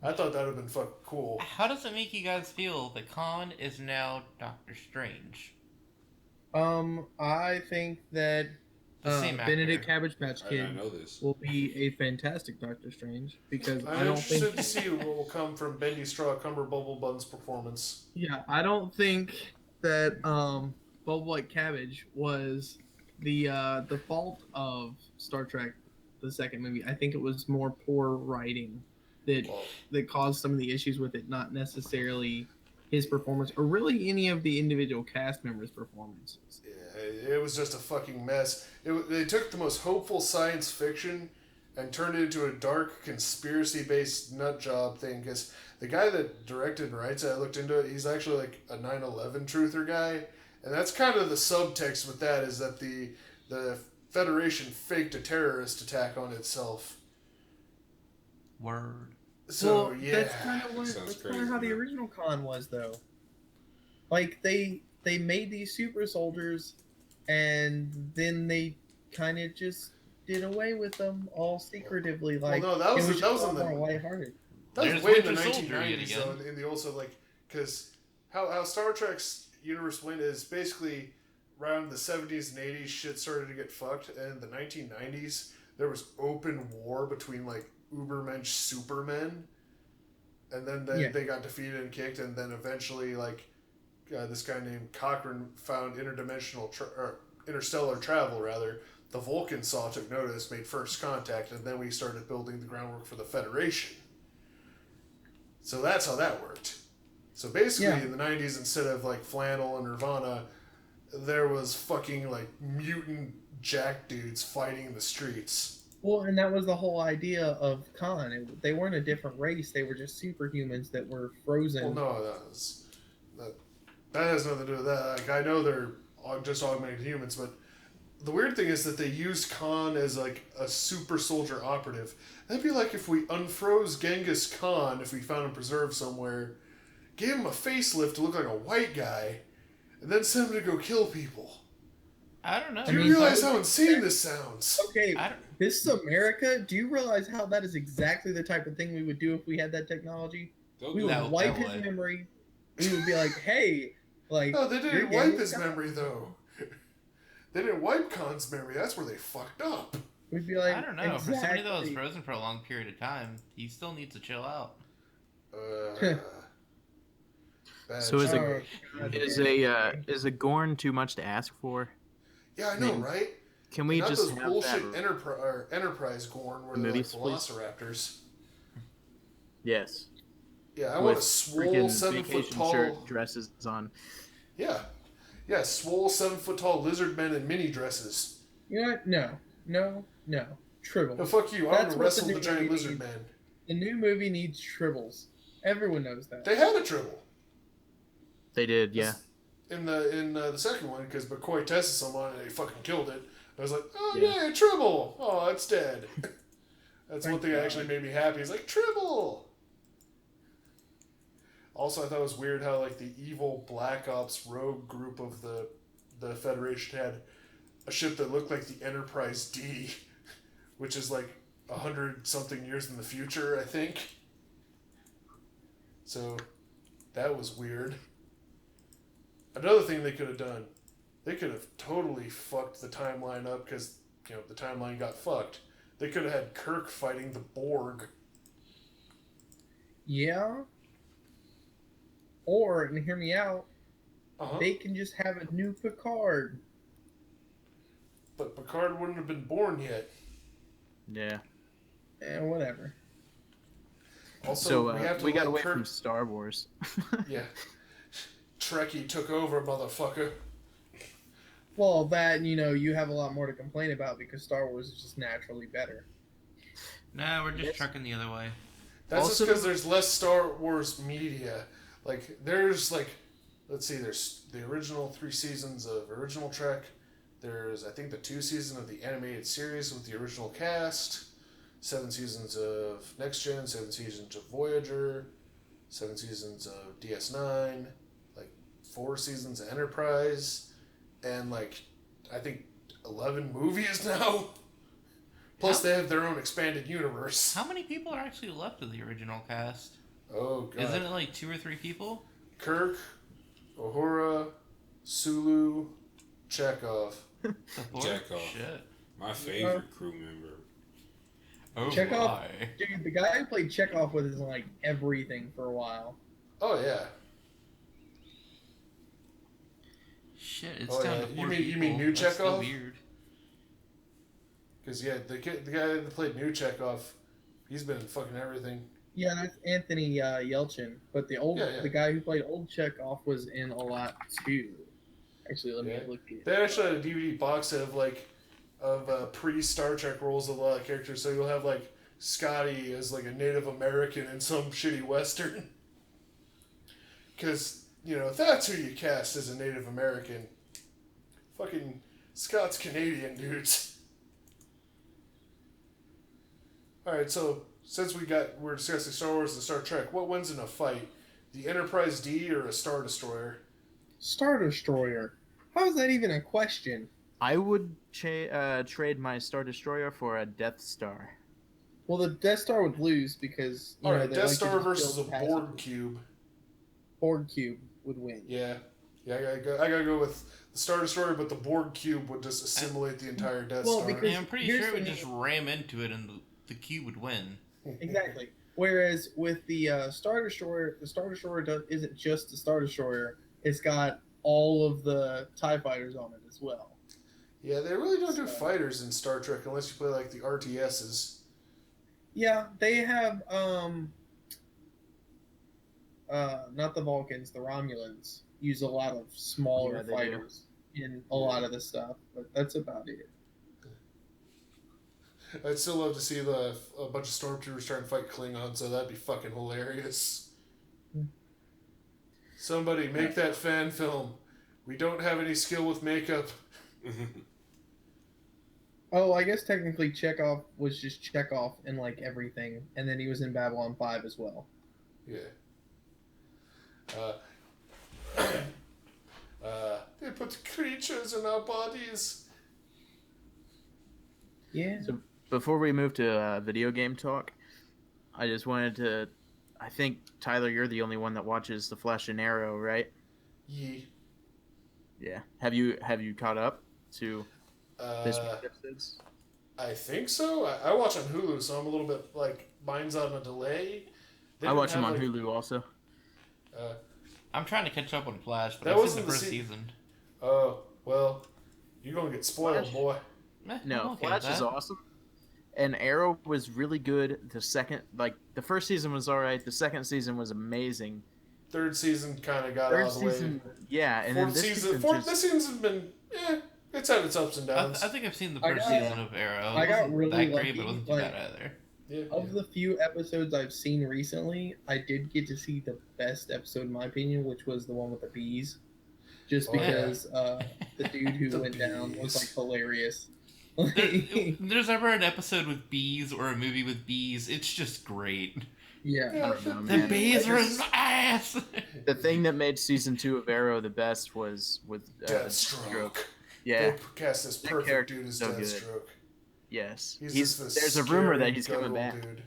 I thought that would have been fucking cool. How does it make you guys feel that Khan is now Doctor Strange? I think that Benedict Cabbage Patch Kid will be a fantastic Doctor Strange because I'm interested to see what will come from Bendy Straw Cumber Bubble Bun's performance. Yeah, I don't think that Bubble Like Cabbage was the fault of Star Trek, the second movie. I think it was more poor writing that caused some of the issues with it, not necessarily his performance or really any of the individual cast members' performances. Yeah, it was just a fucking mess. They took the most hopeful science fiction and turned it into a dark conspiracy-based nut job thing. Because the guy that directed and writes it, I looked into it, he's actually like a 9/11 truther guy, and that's kind of the subtext with that is that the Federation faked a terrorist attack on itself. Word. So well, yeah, that's kind of how the original Khan was, though. Like they made these super soldiers, and then they kind of just did away with them all secretively. Like, well, no, that was in the lighthearted. That was way in the 1990s, though, in the also because how Star Trek's universe went is basically around the 70s and 80s, shit started to get fucked, and in the 1990s there was open war between like Ubermensch Supermen, and then they got defeated and kicked, and then eventually this guy named Cochrane found interstellar travel rather, the Vulcans took notice, made first contact, and then we started building the groundwork for the Federation. So that's how that worked. So basically, in the 90s, instead of like flannel and Nirvana, there was fucking like mutant jack dudes fighting in the streets. Well, and that was the whole idea of Khan. They weren't a different race. They were just superhumans that were frozen. Well, no, that has nothing to do with that. Like, I know they're just augmented humans, but the weird thing is that they used Khan as like a super soldier operative. That'd be like if we unfroze Genghis Khan, if we found him preserved somewhere, gave him a facelift to look like a white guy, and then sent him to go kill people. I don't know. Do you realize how insane this sounds? Okay, this is America. Do you realize how that is exactly the type of thing we would do if we had that technology? We would wipe his memory. We would be like, hey, like... No, they didn't wipe his memory, though. They didn't wipe Khan's memory. That's where they fucked up. We'd be like, I don't know. Exactly. For somebody that was frozen for a long period of time, he still needs to chill out. So is a Gorn too much to ask for? Yeah, I know, right? Can we just those have bullshit that Enterprise Gorn where they're like velociraptors? Yes. Yeah, I want a swole 7 foot tall shirt dresses on. Yeah. Yeah, swole 7 foot tall lizard men in mini dresses. You know what? No. Tribbles. No, fuck you. I want to wrestle the giant lizard man. The new movie needs tribbles. Everyone knows that. They had a tribble. They did, yeah. In the second one, because McCoy tested someone and they fucking killed it. I was like, oh yeah, Tribble. Oh, it's dead. That's one thing that actually made me happy. It's like, Tribble. Also, I thought it was weird how like the evil Black Ops rogue group of the Federation had a ship that looked like the Enterprise D, which is like 100-something years in the future, I think. So that was weird. Another thing they could have done, they could have totally fucked the timeline up because, the timeline got fucked. They could have had Kirk fighting the Borg. Yeah. Or, and hear me out, they can just have a new Picard. But Picard wouldn't have been born yet. Yeah. Whatever. Also, we got away from Star Wars. Yeah. Trekkie took over, motherfucker. Well, that, you have a lot more to complain about because Star Wars is just naturally better. Nah, we're just trucking the other way. That's just because there's less Star Wars media. Like, there's, let's see, there's the original 3 seasons of original Trek. There's, I think, the 2 seasons of the animated series with the original cast. 7 seasons of Next Gen, 7 seasons of Voyager, 7 seasons of DS9, 4 seasons of Enterprise, and I think 11 movies now. Plus, they have their own expanded universe. How many people are actually left of the original cast? Oh, God. Isn't it like 2 or 3 people? Kirk, Uhura, Sulu, Chekhov. Chekhov. Shit. My favorite crew member. Oh, Chekhov, my. dude, the guy who played Chekhov was in everything for a while. Oh, yeah. Shit, it's down to 4 you people. mean new That's Chekhov? so weird. Because, the guy that played new Chekhov, he's been in fucking everything. Yeah, that's Anthony Yelchin. But the guy who played old Chekhov was in a lot, too. Actually, let me look at it. They actually had a DVD box set of pre-Star Trek roles of a lot of characters. So you'll have, Scotty as, a Native American in some shitty Western. Because... that's who you cast as a Native American. Fucking Scott's Canadian, dudes. Alright, so since we're discussing Star Wars and Star Trek, what wins in a fight? The Enterprise D or a Star Destroyer? Star Destroyer? How is that even a question? I would trade my Star Destroyer for a Death Star. Well, the Death Star would lose because... Alright, Death Star versus a Borg Cube. Borg Cube would win. Yeah, I gotta go with the Star Destroyer, but the Borg Cube would just assimilate the entire Death Star. Because I'm pretty sure it would just ram into it and the cube would win. Exactly. Whereas with the Star Destroyer, isn't just the Star Destroyer. It's got all of the TIE fighters on it as well. Yeah, they really don't do fighters in Star Trek unless you play like the RTSs. Yeah, they have not the Vulcans, the Romulans use a lot of smaller fighters in a lot of the stuff, but that's about it. I'd still love to see a bunch of stormtroopers trying to fight Klingons, so that'd be fucking hilarious. Somebody make that fan film. We don't have any skill with makeup. Oh, I guess technically Chekhov was just Chekhov in like everything, and then he was in Babylon 5 as well. Yeah. They put creatures in our bodies. Yeah. So before we move to video game talk, I just wanted to. I think Tyler, you're the only one that watches The Flash and Arrow, right? Yeah. Yeah. Have you caught up to this episodes? I think so. I watch on Hulu, so I'm a little bit like mine's on a delay. I watch them on Hulu also. I'm trying to catch up on Flash, but That I've seen the wasn't first season. Oh, well, you're going to get spoiled, Flash? boy. No, Flash is awesome. And Arrow was really good. The first season was alright. The second season was amazing. Third season kind of got out of the way. Yeah, and then this season's been, it's had its ups and downs. I think I've seen the first season of Arrow. I got really that lucky, great, but it wasn't too bad either. Yeah, of the few episodes I've seen recently, I did get to see the best episode in my opinion, which was the one with the bees. Just because the dude who went down was like hilarious. There's ever an episode with bees or a movie with bees, it's just great. Yeah. I don't know, The man. bees are in my ass! The thing that made season 2 of Arrow the best was with Deathstroke. Yeah. They cast this perfect dude as Deathstroke. Yes. There's a rumor that he's coming back. Dude.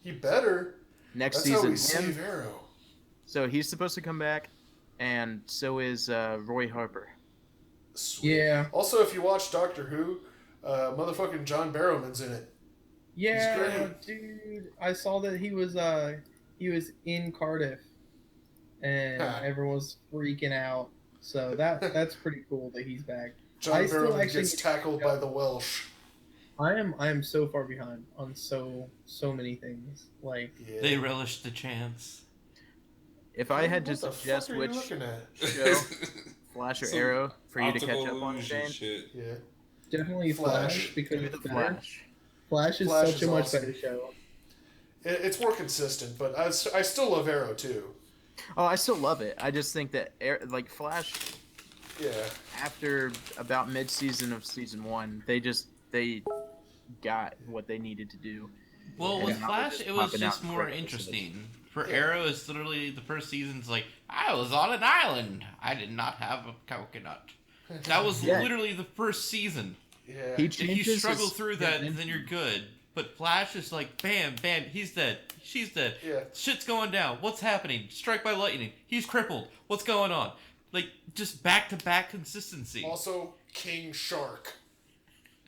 He better. Next That's season. how we save Arrow. So he's supposed to come back, and so is Roy Harper. Sweet. Yeah. Also, if you watch Doctor Who, motherfucking John Barrowman's in it. Yeah, dude. I saw that he was in Cardiff, and everyone was freaking out. So that's pretty cool that he's back. John Barrowman gets tackled by the Welsh. I am so far behind on so many things. Like They relish the chance. If I had to suggest which show, Flash or Arrow, for you to catch up on, Shane, yeah, definitely Flash because it's better. Flash is Flash such is a much awesome. better show. It's more consistent, but I still love Arrow too. Oh, I still love it. I just think that Flash. Yeah. After about mid-season of season 1, they got what they needed to do. Well, And with Flash, it was just more correct interesting. For Arrow, it's literally the first season's like, I was on an island. I did not have a coconut. That was literally the first season. Yeah. If you struggle through that, then you're good. But Flash is like, bam, bam, he's dead. She's dead. Yeah. Shit's going down. What's happening? Strike by lightning. He's crippled. What's going on? Like, just back-to-back consistency. Also, King Shark.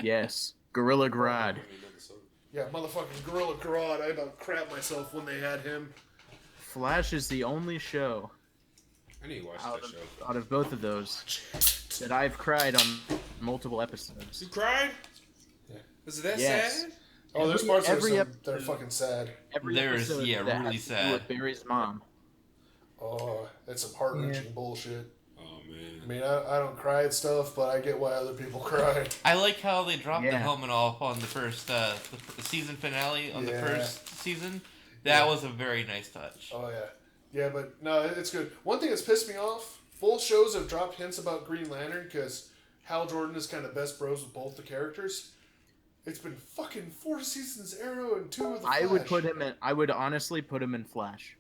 Yes. Gorilla Grodd. Yeah, motherfucking Gorilla Grodd. I about crap myself when they had him. Flash is the only show I need to watch that show. out of both of those that I've cried on multiple episodes. You cried? Yeah. Is it that sad? Oh, there's parts of every it that are fucking sad. There's, episode yeah, that really has to do sad. with Barry's mom. Oh, that's some heart-wrenching bullshit. Oh, man. I mean, I don't cry at stuff, but I get why other people cry. I like how they dropped the Yeah. helmet off on the first the season finale on the first season. That was a very nice touch. Oh, yeah. Yeah, but no, it's good. One thing that's pissed me off, both shows have dropped hints about Green Lantern because Hal Jordan is kind of best bros with both the characters. It's been fucking 4 seasons Arrow and 2 of the Flash. I would honestly put him in Flash.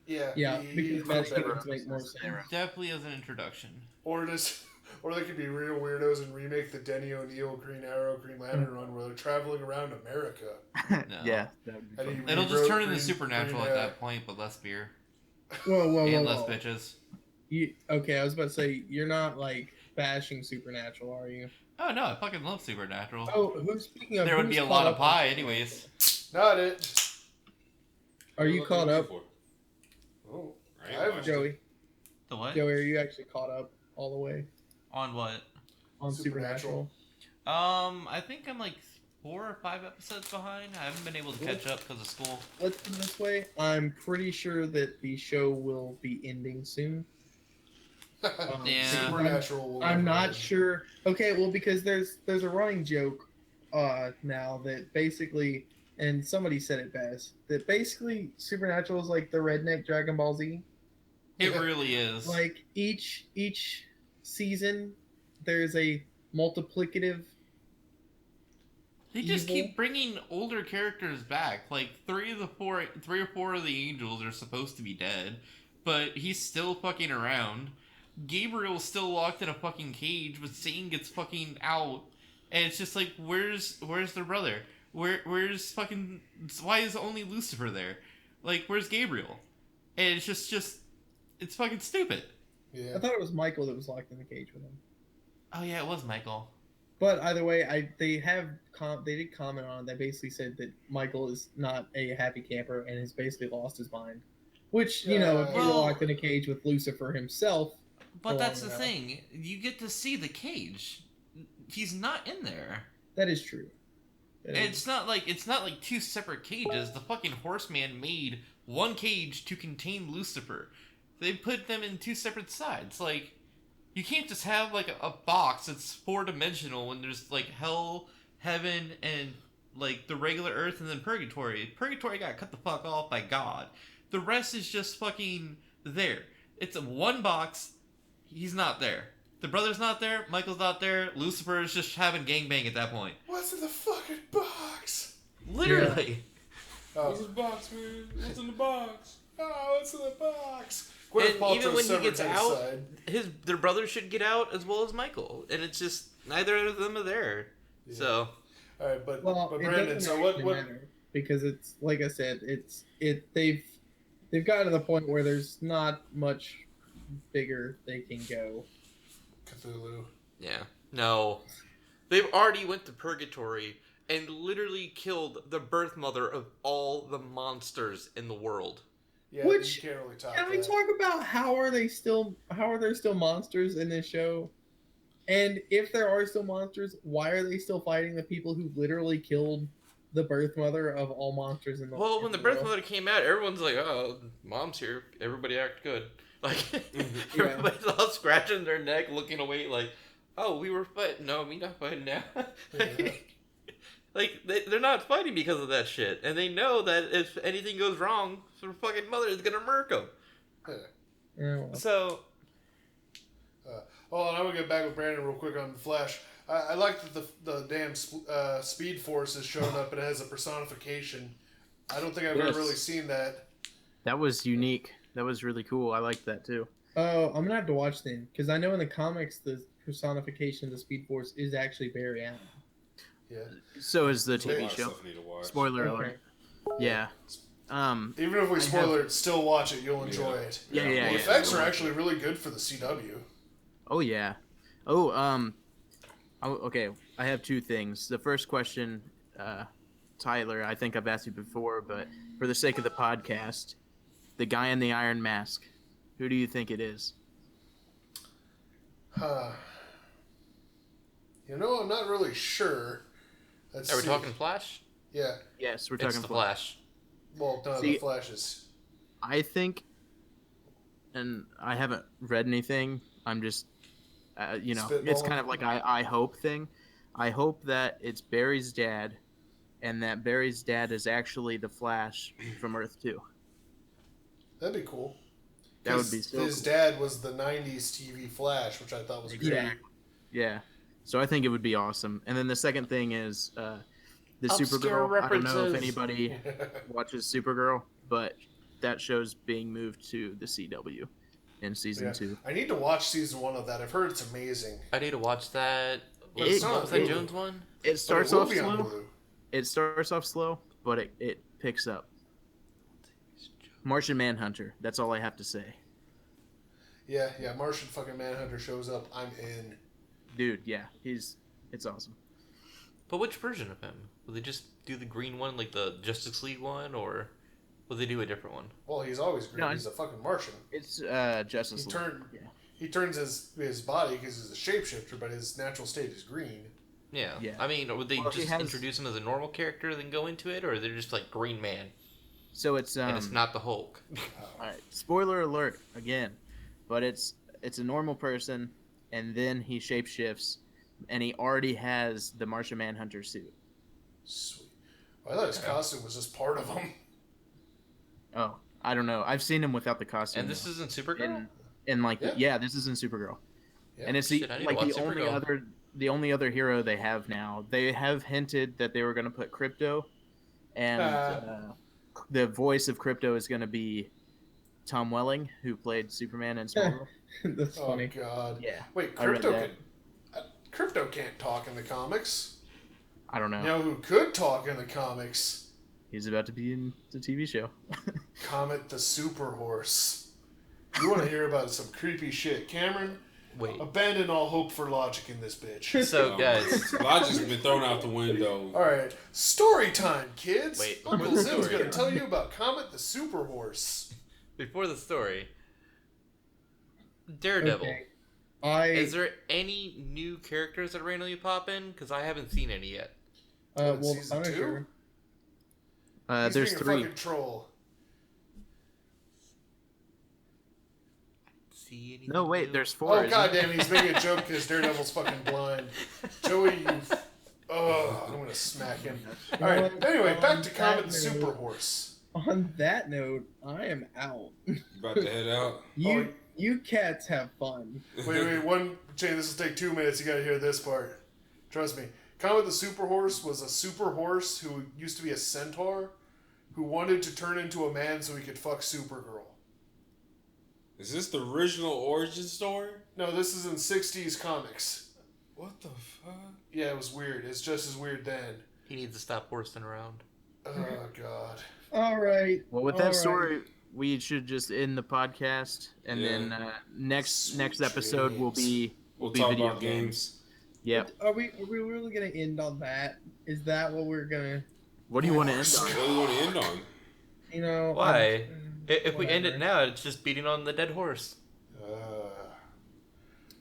Yeah. Yeah, because that's better. going to make more sense. Definitely as an introduction. Or they could be real weirdos and remake the Denny O'Neil Green Arrow, Green Lantern run where they're traveling around America. No. Yeah, that would be And fun. he It'll just turn into Green- supernatural Green, at that point, but less beer Whoa, and less bitches. Okay, I was about to say you're not like bashing Supernatural, are you? Oh no, I fucking love Supernatural. Oh, speaking of, There would be a lot of pie, anyways. Not it. Are you caught up, Oh, I ain't I haven't watched Joey? The what? Joey, are you actually caught up all the way On what? on Supernatural. Supernatural? I think I'm like 4 or 5 episodes behind. I haven't been able to catch up because of school. Let's put it this way: I'm pretty sure that the show will be ending soon. Yeah. Supernatural. I'm not sure. Okay, well, because there's a running joke now that basically, and somebody said it best, that basically Supernatural is like the redneck Dragon Ball Z. It really is. Like each season, there's a multiplicative. They just keep bringing older characters back. Like 3 or 4 of the angels are supposed to be dead, but he's still fucking around. Gabriel's still locked in a fucking cage, but Satan gets fucking out, and it's just like, where's their brother? Where's fucking? Why is only Lucifer there? Like, where's Gabriel? And it's just it's fucking stupid. Yeah. I thought it was Michael that was locked in the cage with him. Oh yeah, it was Michael. But either way, they did comment on it. They basically said that Michael is not a happy camper and has basically lost his mind. Which, you know, if you were locked in a cage with Lucifer himself. But that's the thing. You get to see the cage. He's not in there. That is true. It's not like 2 separate cages. The fucking Horseman made one cage to contain Lucifer. They put them in 2 separate sides. Like, you can't just have like a box that's 4-dimensional when there's like hell, heaven, and like the regular earth, and then purgatory. Purgatory got cut the fuck off by God. The rest is just fucking there. It's a one box. He's not there. The brother's not there. Michael's not there. Lucifer is just having gangbang at that point. What's in the fucking box? Literally. Yeah. What's in the box, man? What's in the box? Oh, what's in the box? And even when he gets out, their brother should get out as well as Michael, and it's just neither of them are there. Yeah. So, all right, but Brandon, so what? Because it's like I said, they've gotten to the point where there's not much bigger they can go. Cthulhu. Yeah. No, they've already went to purgatory and literally killed the birth mother of all the monsters in the world. Yeah, which you can't really talk can we talk about how are there still monsters in this show? And if there are still monsters, why are they still fighting the people who literally killed the birth mother of all monsters in the world? Well, when the birth mother came out, everyone's like, "Oh, mom's here. Everybody act good." Like everybody's all scratching their neck, looking away, like, "Oh, we were fighting. No, we not fighting now." Like, they're not fighting because of that shit. And they know that if anything goes wrong, their fucking mother is going to murk them. Yeah. So... and I'm going to get back with Brandon real quick on the Flash. I like that the damn Speed Force is showing up and it has a personification. I don't think I've ever really seen that. That was unique. That was really cool. I liked that, too. Oh, I'm going to have to watch then. Because I know in the comics, the personification of the Speed Force is actually Barry Allen. Yeah. So is the TV show. Spoiler alert. Yeah. Even if we spoiler it, still watch it. You'll enjoy it. Yeah. The effects are actually really good for the CW. Oh yeah. Oh okay. I have 2 things. The first question, Tyler, I think I've asked you before, but for the sake of the podcast, the guy in the iron mask, who do you think it is? You know, I'm not really sure. Are we talking Flash? Yeah. Yes, we're talking the Flash. Well, no, the Flash is. I think, and I haven't read anything. I'm just, it's kind of like I hope thing. I hope that it's Barry's dad, and that Barry's dad is actually the Flash from Earth 2. That'd be cool. That would be so His dad was the 90s TV Flash, which I thought was great. Yeah. So I think it would be awesome. And then the second thing is the Supergirl. I don't know if anybody watches Supergirl, but that show's being moved to the CW in season 2. I need to watch season 1 of that. I've heard it's amazing. I need to watch that. Was that Jones one? It starts off slow. It starts off slow, but it picks up. Martian Manhunter. That's all I have to say. Yeah. Martian fucking Manhunter shows up. I'm in. Dude, yeah, it's awesome. But which version of him? Will they just do the green one, like the Justice League one, or will they do a different one? Well, he's always green. He's a fucking Martian. It's Justice League. He turns his body because he's a shapeshifter, but his natural state is green. Yeah. Yeah. I mean, would they Well, just introduce him as a normal character, then go into it, or they're just like Green Man? So it's and it's not the Hulk. All right, spoiler alert again, but it's a normal person, and then he shapeshifts, and he already has the Martian Manhunter suit. Sweet. Well, I thought his costume was just part of him. Oh, I don't know. I've seen him without the costume. And this isn't Supergirl. And like, yeah, this isn't Supergirl. Yeah. And it's the only other hero they have now. They have hinted that they were going to put Crypto, and the voice of Crypto is going to be Tom Welling, who played Superman in Smallville. That's funny. Oh God. Yeah. Wait, Crypto can't talk in the comics. I don't know. You know who could talk in the comics? He's about to be in the TV show. Comet the Super Horse. You want to hear about some creepy shit, Cameron? Wait. Abandon all hope for logic in this bitch. So, guys. Logic's been thrown out the window. Alright, story time, kids. Wait, Uncle Zim's going to tell you about Comet the Super Horse. Before the story, Daredevil. Okay. Is there any new characters that randomly pop in? Because I haven't seen any yet. Well, Season Punisher. 2? There's being 3. A fucking troll. See anything No, wait, new? there's 4. Oh goddamn, he's making a joke because Daredevil's fucking blind. Joey, you. Oh, I'm gonna smack him. All right. Anyway, back to Comet the Super Horse. On that note, I am out. About to head out. You cats have fun. Wait, Jay, this will take 2 minutes. You gotta hear this part. Trust me. Comet the Super Horse was a super horse who used to be a centaur who wanted to turn into a man so he could fuck Supergirl. Is this the original origin story? No, this is in 60s comics. What the fuck? Yeah, it was weird. It's just as weird then. He needs to stop horsing around. Oh, God. All right. Well, with that story, we should just end the podcast, and then next episode will be talk video about games. Yep. Are we really gonna end on that? Is that what we're gonna? What do you want to end on? What do you want to end on? You know. Why? If we end it now, it's just beating on the dead horse.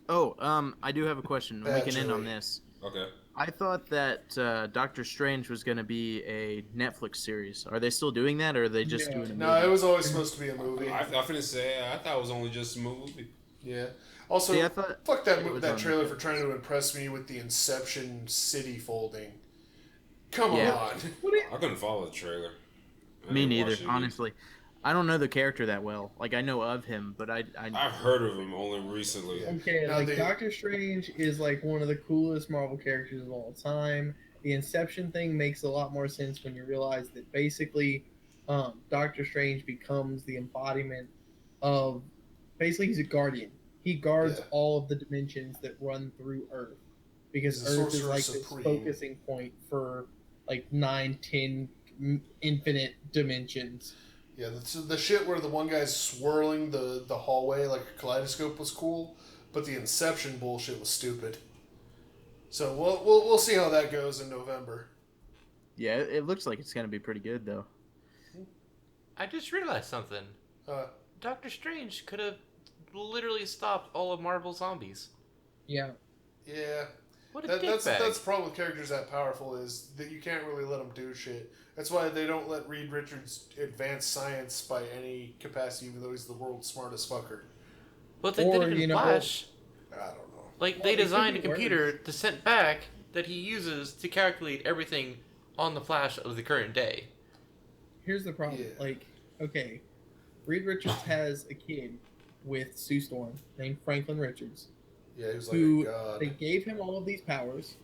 I do have a question. We can end on this. Okay. I thought that Doctor Strange was going to be a Netflix series. Are they still doing that, or are they just doing a movie? No, it was always supposed to be a movie. I finna say, I thought it was only just a movie. Yeah. Also, See, I thought fuck that trailer for trying to impress me with the Inception city folding. Come on. I couldn't follow the trailer. Me neither, honestly. I don't know the character that well. Like, I know of him, but I've heard of him only recently. Okay, Doctor Strange is like one of the coolest Marvel characters of all time. The Inception thing makes a lot more sense when you realize that basically Doctor Strange becomes the embodiment of... Basically, he's a guardian. He guards all of the dimensions that run through Earth. Because Earth is like this focusing point for like 9, 10 infinite dimensions. Yeah, the shit where the one guy's swirling the hallway like a kaleidoscope was cool, but the Inception bullshit was stupid. So we'll see how that goes in November. Yeah, it looks like it's gonna be pretty good though. I just realized something. Doctor Strange could have literally stopped all of Marvel's zombies. Yeah. Yeah. What a that's the problem with characters that powerful is that you can't really let them do shit. That's why they don't let Reed Richards advance science by any capacity, even though he's the world's smartest fucker. But they did it in Flash. I don't know. Like, they designed a computer to send back that he uses to calculate everything on the Flash of the current day. Here's the problem. Okay, Reed Richards has a kid with Sue Storm named Franklin Richards. Yeah, he was like a god. They gave him all of these powers,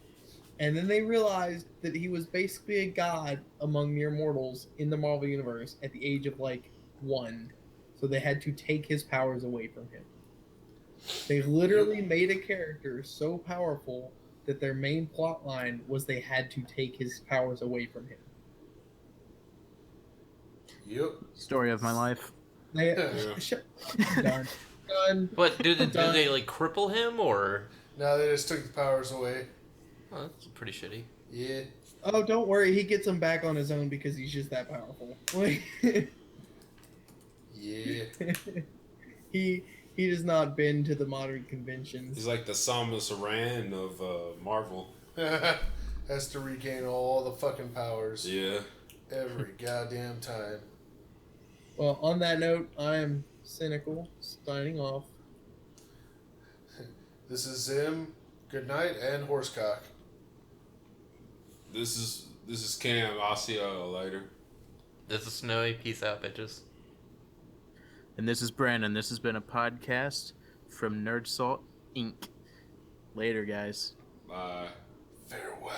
and then they realized that he was basically a god among mere mortals in the Marvel Universe at the age of, 1. So they had to take his powers away from him. They literally made a character so powerful that their main plot line was they had to take his powers away from him. Yep. Story of my life. Done. But did they cripple him or? No, they just took the powers away. Oh, that's pretty shitty. Yeah. Oh, don't worry, he gets them back on his own because he's just that powerful. Yeah. He does not bend to the modern conventions. He's like the Samus Aran of Marvel. Has to regain all the fucking powers. Yeah. Every goddamn time. Well, on that note, I am Cynical, signing off. This is Zim. Good night, and Horsecock. This is Cam. I'll see y'all later. This is Snowy. Peace out, bitches. And this is Brandon. This has been a podcast from Nerd Salt Inc. Later, guys. Bye. Farewell.